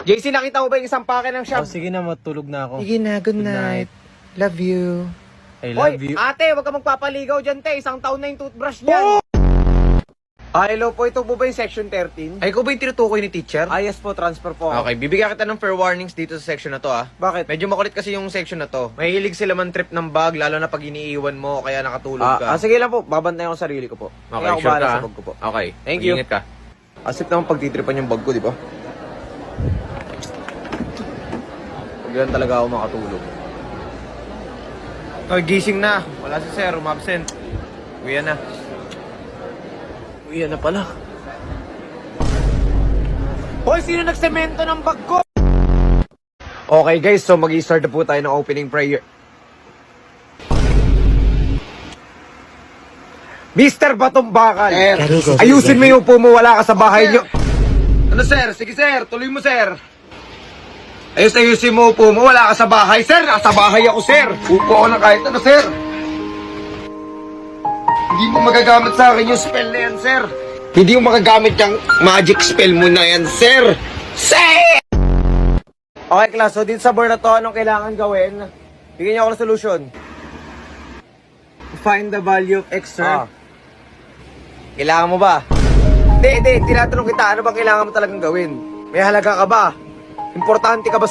JC, nakita mo ba yung isang pake ng shop? Oh, sige na, matulog na ako. Sige na, good night. Love you. I love you. Ate, wag ka magpapaligaw dyan, te. Isang taon na yung toothbrush niyan. Hello po. Ito po ba yung section 13? Ay, ikaw ba yung tinutukoy ni teacher? Yes po, transfer po. Okay, bibigyan kita ng fair warnings dito sa section na to Bakit? Medyo makulit kasi yung section na to. Mahilig sila man trip ng bag, lalo na pag iniiwan mo, kaya nakatulog ka. Sige lang po. Babantayan ko sarili ko po. Okay, Kaya ako sure bahala ka? sa bag ko po. Okay, Thank you. Ingat ka. Asip naman pagtitripan yung bag ko, di ba? Pag yan talaga ako makatulog. Oh, gising na. Wala si sir, umabsent. Uwi na. Uwi na pala. Hoy, sino nagsemento ng bag ko? Okay guys, so mag-i-start na po tayo ng opening prayer. Mr. Batong Bakal, ayusin mo yung upo mo, wala ka sa bahay nyo. Ano sir? Sige sir, tuloy mo sir. Ayusin mo upo mo, wala ka sa bahay. Sir, nasa bahay ako, sir. Upo ako na kahit ano sir. Hindi mo magagamit sa akin yung spell na yan, sir. Hindi mo magagamit yung magic spell mo na yan, sir. Sir! Okay, class. So, dito sa board na to, anong kailangan gawin? Bigyan niyo ako ng solution. Find the value of X, sir. Kailangan mo ba? Hindi. Tinatanong kita, ano bang kailangan mo talagang gawin? May halaga ka ba? Importante ka ba